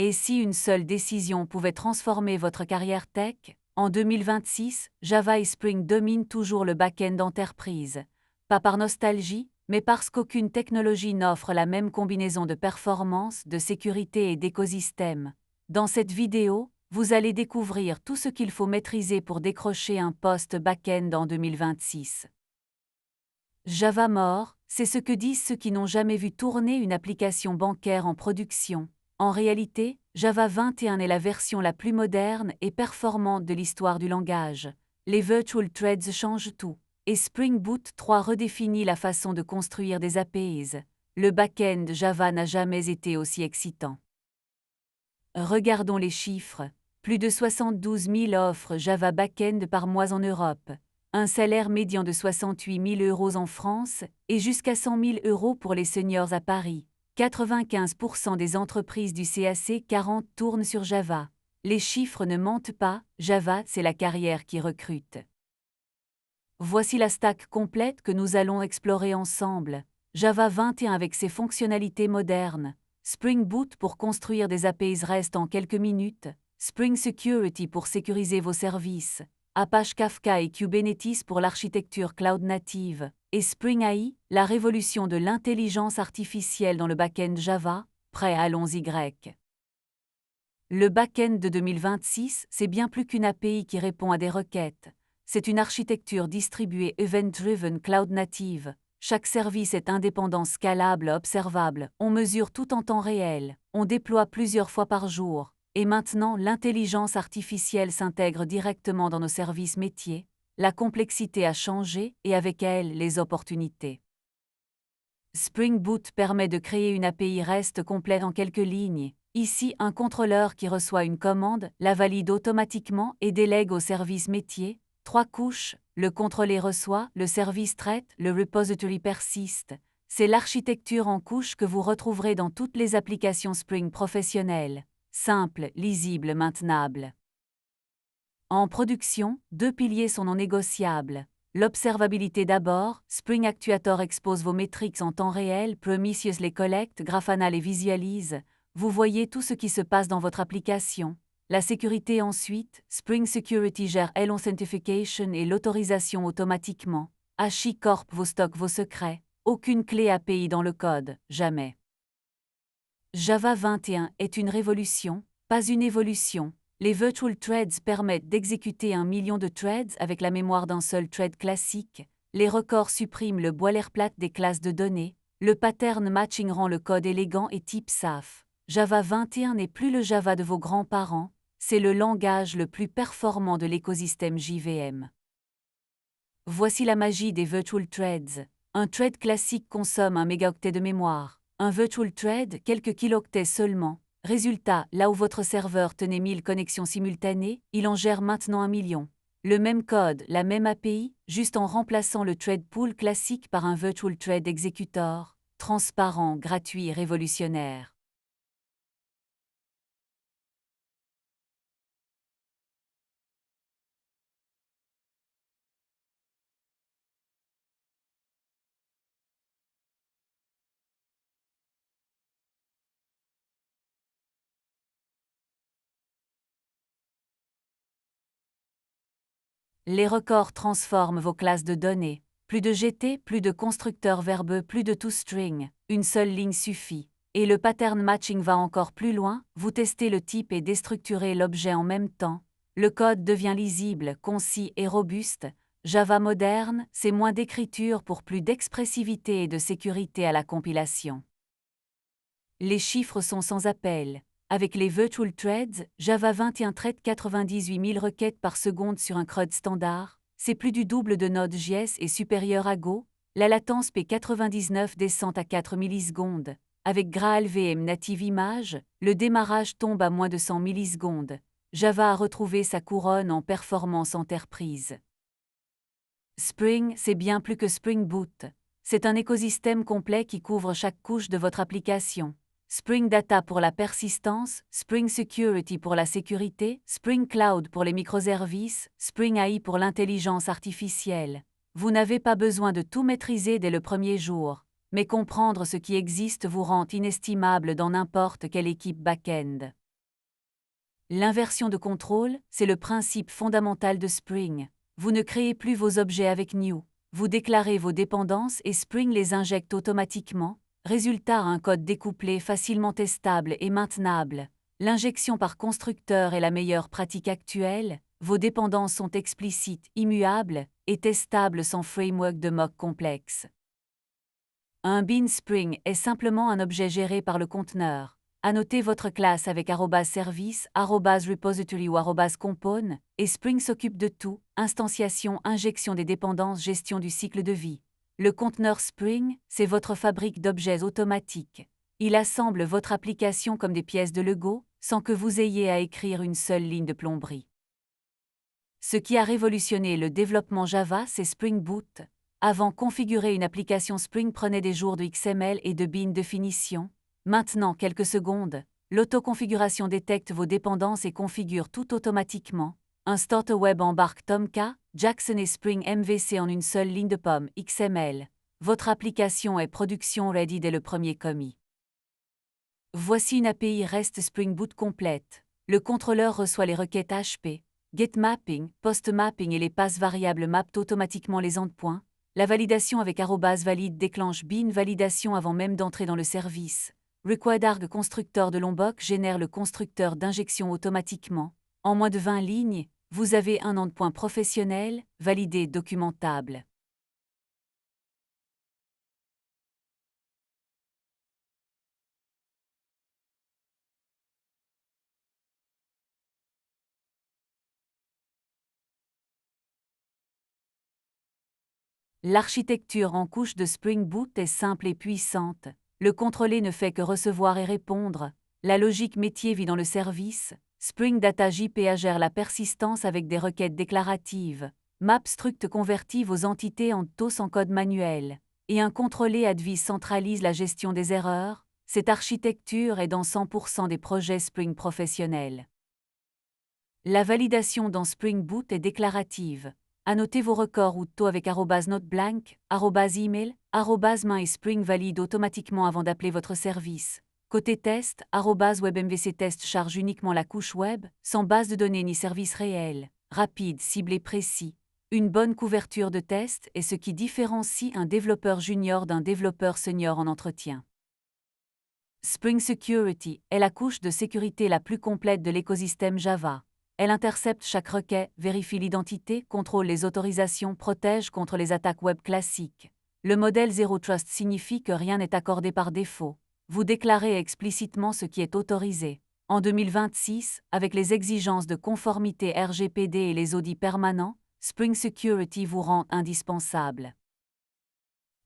Et si une seule décision pouvait transformer votre carrière tech? En 2026, Java et Spring dominent toujours le back-end Enterprise. Pas par nostalgie, mais parce qu'aucune technologie n'offre la même combinaison de performance, de sécurité et d'écosystème. Dans cette vidéo, vous allez découvrir tout ce qu'il faut maîtriser pour décrocher un poste back-end en 2026. Java mort, c'est ce que disent ceux qui n'ont jamais vu tourner une application bancaire en production. En réalité, Java 21 est la version la plus moderne et performante de l'histoire du langage. Les Virtual Threads changent tout, et Spring Boot 3 redéfinit la façon de construire des APIs. Le back-end Java n'a jamais été aussi excitant. Regardons les chiffres. Plus de 72 000 offres Java back-end par mois en Europe. Un salaire médian de 68 000 € en France et jusqu'à 100 000 € pour les seniors à Paris. 95% des entreprises du CAC 40 tournent sur Java. Les chiffres ne mentent pas, Java, c'est la carrière qui recrute. Voici la stack complète que nous allons explorer ensemble. Java 21 avec ses fonctionnalités modernes. Spring Boot pour construire des APIs REST en quelques minutes. Spring Security pour sécuriser vos services. Apache Kafka et Kubernetes pour l'architecture cloud native. Et Spring AI, la révolution de l'intelligence artificielle dans le back-end Java. Prêt, allons-y grec. Le back-end de 2026, c'est bien plus qu'une API qui répond à des requêtes. C'est une architecture distribuée event-driven cloud native. Chaque service est indépendant, scalable, observable. On mesure tout en temps réel. On déploie plusieurs fois par jour. Et maintenant, l'intelligence artificielle s'intègre directement dans nos services métiers. La complexité a changé et avec elle, les opportunités. Spring Boot permet de créer une API REST complète en quelques lignes. Ici, un contrôleur qui reçoit une commande, la valide automatiquement et délègue au service métier. 3 couches, le contrôlé reçoit, le service traite, le repository persiste. C'est l'architecture en couches que vous retrouverez dans toutes les applications Spring professionnelles. Simple, lisible, maintenable. En production, 2 piliers sont non négociables. L'observabilité d'abord, Spring Actuator expose vos métriques en temps réel, Prometheus les collecte, Grafana les visualise. Vous voyez tout ce qui se passe dans votre application. La sécurité ensuite, Spring Security gère l'authentification et l'autorisation automatiquement. HashiCorp vous stocke vos secrets. Aucune clé API dans le code, jamais. Java 21 est une révolution, pas une évolution. Les Virtual Threads permettent d'exécuter 1 million de threads avec la mémoire d'un seul thread classique. Les records suppriment le boilerplate des classes de données. Le pattern matching rend le code élégant et type SAF. Java 21 n'est plus le Java de vos grands-parents, c'est le langage le plus performant de l'écosystème JVM. Voici la magie des Virtual Threads. Un thread classique consomme 1 mégaoctet de mémoire. Un Virtual Thread, quelques kilooctets seulement. Résultat, là où votre serveur tenait 1000 connexions simultanées, il en gère maintenant 1 million. Le même code, la même API, juste en remplaçant le thread pool classique par un Virtual Thread Executor. Transparent, gratuit, révolutionnaire. Les records transforment vos classes de données. Plus de GT, plus de constructeurs verbeux, plus de toString. Une seule ligne suffit. Et le pattern matching va encore plus loin, vous testez le type et déstructurez l'objet en même temps. Le code devient lisible, concis et robuste. Java moderne, c'est moins d'écriture pour plus d'expressivité et de sécurité à la compilation. Les chiffres sont sans appel. Avec les Virtual Threads, Java 21 traite 98 000 requêtes par seconde sur un CRUD standard. C'est plus du double de Node.js et supérieur à Go. La latence P99 descend à 4 millisecondes. Avec GraalVM Native Image, le démarrage tombe à moins de 100 millisecondes. Java a retrouvé sa couronne en performance Enterprise. Spring, c'est bien plus que Spring Boot. C'est un écosystème complet qui couvre chaque couche de votre application. Spring Data pour la persistance, Spring Security pour la sécurité, Spring Cloud pour les microservices, Spring AI pour l'intelligence artificielle. Vous n'avez pas besoin de tout maîtriser dès le premier jour, mais comprendre ce qui existe vous rend inestimable dans n'importe quelle équipe back-end. L'inversion de contrôle, c'est le principe fondamental de Spring. Vous ne créez plus vos objets avec New. Vous déclarez vos dépendances et Spring les injecte automatiquement. Résultat, un code découplé facilement testable et maintenable. L'injection par constructeur est la meilleure pratique actuelle. Vos dépendances sont explicites, immuables et testables sans framework de mock complexe. Un bin Spring est simplement un objet géré par le conteneur. Annotez votre classe avec @service, @repository ou @compone, et Spring s'occupe de tout, instanciation, injection des dépendances, gestion du cycle de vie. Le conteneur Spring, c'est votre fabrique d'objets automatiques. Il assemble votre application comme des pièces de Lego, sans que vous ayez à écrire une seule ligne de plomberie. Ce qui a révolutionné le développement Java, c'est Spring Boot. Avant, configurer une application Spring prenait des jours de XML et de bin de finition. Maintenant, quelques secondes, l'autoconfiguration détecte vos dépendances et configure tout automatiquement. Un Starter Web embarque Tomka, Jackson et Spring MVC en une seule ligne de pomme XML. Votre application est production ready dès le premier commit. Voici une API REST Spring Boot complète. Le contrôleur reçoit les requêtes HP, get mapping, post mapping et les passes variables mappent automatiquement les endpoints. La validation avec @valide déclenche bin validation avant même d'entrer dans le service. Required constructeur de Lombok génère le constructeur d'injection automatiquement. En moins de 20 lignes, vous avez un endpoint professionnel, validé, documentable. L'architecture en couche de Spring Boot est simple et puissante. Le contrôler ne fait que recevoir et répondre. La logique métier vit dans le service. Spring Data JPA gère la persistance avec des requêtes déclaratives. Map Struct convertit vos entités en TOS en code manuel. Et un contrôlé Advis centralise la gestion des erreurs. Cette architecture est dans 100% des projets Spring professionnels. La validation dans Spring Boot est déclarative. Annotez vos records ou taux avec @noteblank, @email, @main et Spring valide automatiquement avant d'appeler votre service. Côté test, @webmvc test charge uniquement la couche web, sans base de données ni service réel, rapide, ciblé, précis. Une bonne couverture de test est ce qui différencie un développeur junior d'un développeur senior en entretien. Spring Security est la couche de sécurité la plus complète de l'écosystème Java. Elle intercepte chaque requête, vérifie l'identité, contrôle les autorisations, protège contre les attaques web classiques. Le modèle Zero Trust signifie que rien n'est accordé par défaut. Vous déclarez explicitement ce qui est autorisé. En 2026, avec les exigences de conformité RGPD et les audits permanents, Spring Security vous rend indispensable.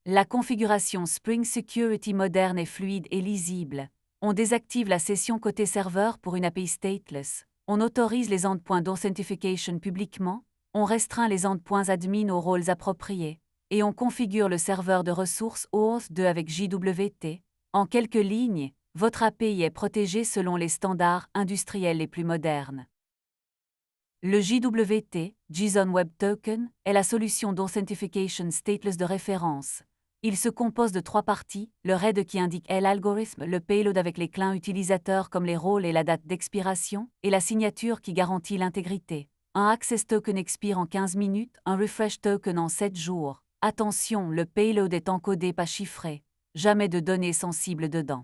La configuration Spring Security moderne est fluide et lisible. On désactive la session côté serveur pour une API stateless. On autorise les endpoints d'authentification publiquement, on restreint les endpoints admin aux rôles appropriés, et on configure le serveur de ressources Auth2 avec JWT. En quelques lignes, votre API est protégée selon les standards industriels les plus modernes. Le JWT, JSON Web Token, est la solution d'Authentification Stateless de référence. Il se compose de 3 parties, le RED qui indique l'algorithme, le payload avec les clients utilisateurs comme les rôles et la date d'expiration, et la signature qui garantit l'intégrité. Un Access Token expire en 15 minutes, un Refresh Token en 7 jours. Attention, le payload est encodé pas chiffré. Jamais de données sensibles dedans.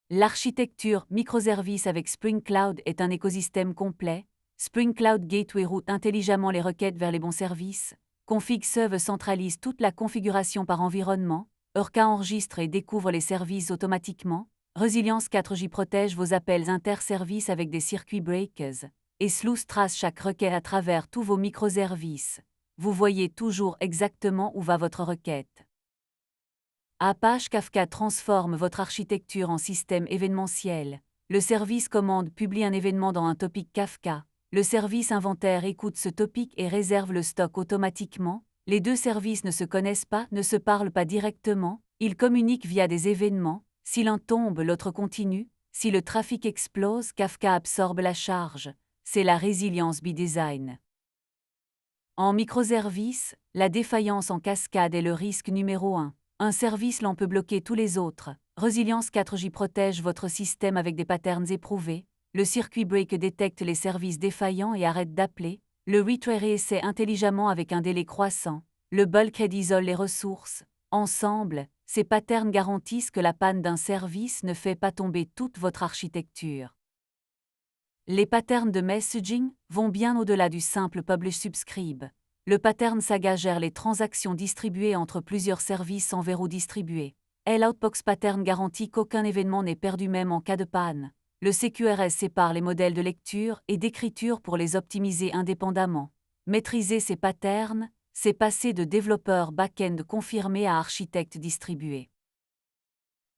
L'architecture microservice avec Spring Cloud est un écosystème complet. Spring Cloud Gateway route intelligemment les requêtes vers les bons services. Config Serve centralise toute la configuration par environnement. Orca enregistre et découvre les services automatiquement. Resilience 4J protège vos appels inter-services avec des circuits breakers. Et Sluice trace chaque requête à travers tous vos microservices. Vous voyez toujours exactement où va votre requête. Apache Kafka transforme votre architecture en système événementiel. Le service commande publie un événement dans un topic Kafka. Le service inventaire écoute ce topic et réserve le stock automatiquement. Les deux services ne se connaissent pas, ne se parlent pas directement, ils communiquent via des événements. Si l'un tombe, l'autre continue. Si le trafic explose, Kafka absorbe la charge. C'est la résilience by design. En microservice, la défaillance en cascade est le risque numéro 1. Un service l'en peut bloquer tous les autres. Resilience 4J protège votre système avec des patterns éprouvés. le circuit break détecte les services défaillants et arrête d'appeler, le retry réessaie intelligemment avec un délai croissant, le bulkhead isole les ressources. Ensemble, ces patterns garantissent que la panne d'un service ne fait pas tomber toute votre architecture. Les patterns de messaging vont bien au-delà du simple publish-subscribe. Le pattern Saga gère les transactions distribuées entre plusieurs services en verrou distribué. L'Outbox Pattern garantit qu'aucun événement n'est perdu même en cas de panne. Le CQRS sépare les modèles de lecture et d'écriture pour les optimiser indépendamment. Maîtriser ces patterns, c'est passer de développeur back-end confirmé à architecte distribué.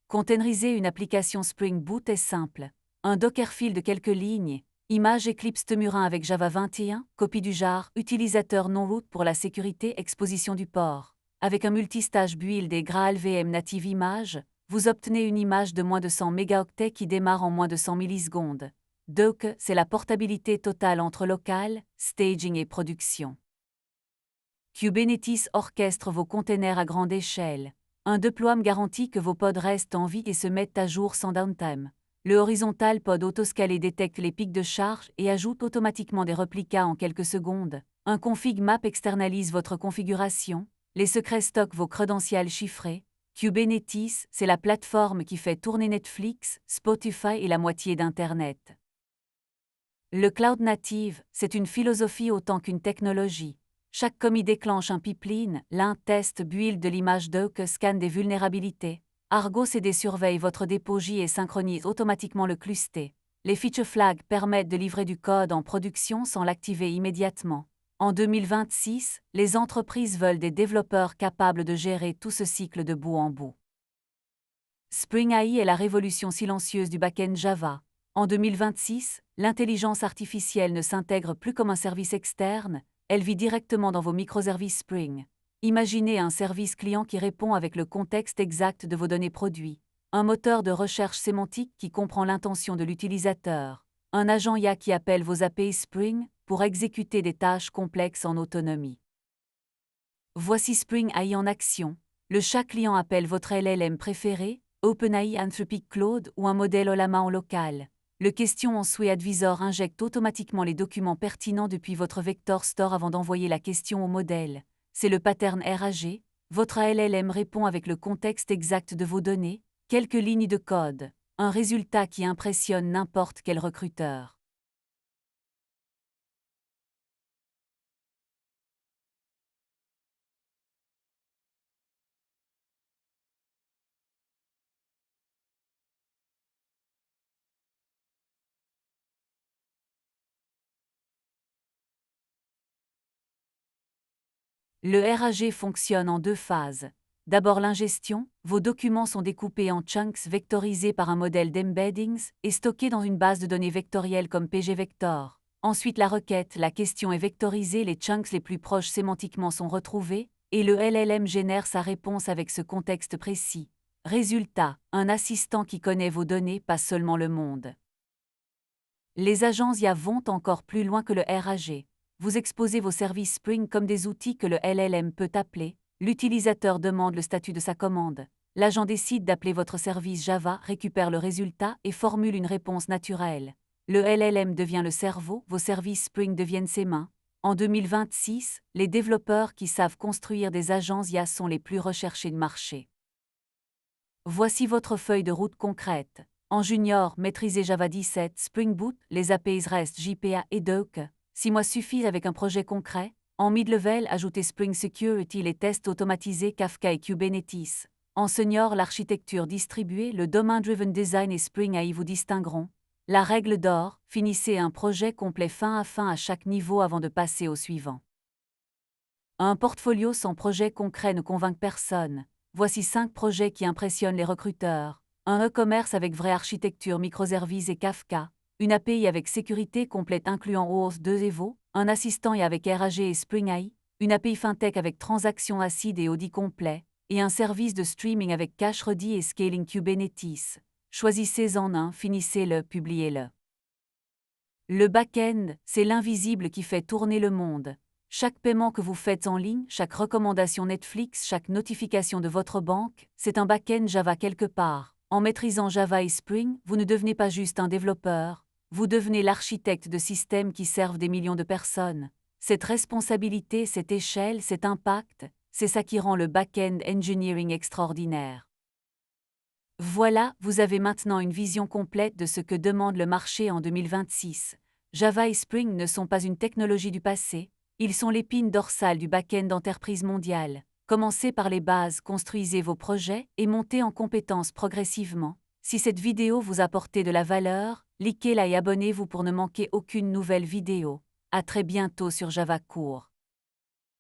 Containeriser une application Spring Boot est simple. Un Dockerfile de quelques lignes, image Eclipse Temurin avec Java 21, copie du jar, utilisateur non-root pour la sécurité, exposition du port. Avec un multistage build et GraalVM native image, vous obtenez une image de moins de 100 mégaoctets qui démarre en moins de 100 millisecondes. Docker, c'est la portabilité totale entre local, staging et production. Kubernetes orchestre vos containers à grande échelle. Un deploiement garantit que vos pods restent en vie et se mettent à jour sans downtime. Le horizontal pod autoscalé détecte les pics de charge et ajoute automatiquement des replicas en quelques secondes. Un config map externalise votre configuration. Les secrets stockent vos credentials chiffrés. Kubernetes, c'est la plateforme qui fait tourner Netflix, Spotify et la moitié d'Internet. Le cloud native, c'est une philosophie autant qu'une technologie. Chaque commit déclenche un pipeline, l'un teste build de l'image Docker, scanne des vulnérabilités. Argo CD surveille votre dépôt J et synchronise automatiquement le cluster. Les feature flags permettent de livrer du code en production sans l'activer immédiatement. En 2026, les entreprises veulent des développeurs capables de gérer tout ce cycle de bout en bout. Spring AI est la révolution silencieuse du back-end Java. En 2026, l'intelligence artificielle ne s'intègre plus comme un service externe, elle vit directement dans vos microservices Spring. Imaginez un service client qui répond avec le contexte exact de vos données produits, un moteur de recherche sémantique qui comprend l'intention de l'utilisateur, un agent IA qui appelle vos API Spring pour exécuter des tâches complexes en autonomie. Voici Spring AI en action. Le chat client appelle votre LLM préféré, OpenAI, Anthropic Claude ou un modèle Ollama en local. Le question en Sway Advisor injecte automatiquement les documents pertinents depuis votre vector store avant d'envoyer la question au modèle. C'est le pattern RAG. Votre LLM répond avec le contexte exact de vos données, quelques lignes de code, un résultat qui impressionne n'importe quel recruteur. Le RAG fonctionne en deux phases. D'abord l'ingestion, vos documents sont découpés en chunks vectorisés par un modèle d'embeddings et stockés dans une base de données vectorielle comme pgvector. Ensuite la requête, la question est vectorisée, les chunks les plus proches sémantiquement sont retrouvés, et le LLM génère sa réponse avec ce contexte précis. Résultat, un assistant qui connaît vos données, pas seulement le monde. Les agences IA vont encore plus loin que le RAG. Vous exposez vos services Spring comme des outils que le LLM peut appeler. L'utilisateur demande le statut de sa commande. L'agent décide d'appeler votre service Java, récupère le résultat et formule une réponse naturelle. Le LLM devient le cerveau, vos services Spring deviennent ses mains. En 2026, les développeurs qui savent construire des agences IA sont les plus recherchés de marché. Voici votre feuille de route concrète. En junior, maîtrisez Java 17, Spring Boot, les APIs REST, JPA et Docker. 6 mois suffisent avec un projet concret. En mid-level, ajoutez Spring Security, les tests automatisés Kafka et Kubernetes. En senior, l'architecture distribuée, le domain-driven design et Spring AI vous distingueront. La règle d'or, finissez un projet complet fin à chaque niveau avant de passer au suivant. Un portfolio sans projet concret ne convainc personne. Voici 5 projets qui impressionnent les recruteurs. Un e-commerce avec vraie architecture microservices et Kafka. Une API avec sécurité complète incluant OAuth 2 Evo, un assistant et avec RAG et Spring AI, une API FinTech avec transactions acides et audit complet, et un service de streaming avec cache ready et scaling Kubernetes. Choisissez-en un, finissez-le, publiez-le. Le back-end, c'est l'invisible qui fait tourner le monde. Chaque paiement que vous faites en ligne, chaque recommandation Netflix, chaque notification de votre banque, c'est un back-end Java quelque part. En maîtrisant Java et Spring, vous ne devenez pas juste un développeur, vous devenez l'architecte de systèmes qui servent des millions de personnes. Cette responsabilité, cette échelle, cet impact, c'est ça qui rend le back-end engineering extraordinaire. Voilà, vous avez maintenant une vision complète de ce que demande le marché en 2026. Java et Spring ne sont pas une technologie du passé, ils sont l'épine dorsale du back-end d'entreprise mondiale. Commencez par les bases, construisez vos projets et montez en compétences progressivement. Si cette vidéo vous a apporté de la valeur, likez-la et abonnez-vous pour ne manquer aucune nouvelle vidéo. À très bientôt sur Java Cours.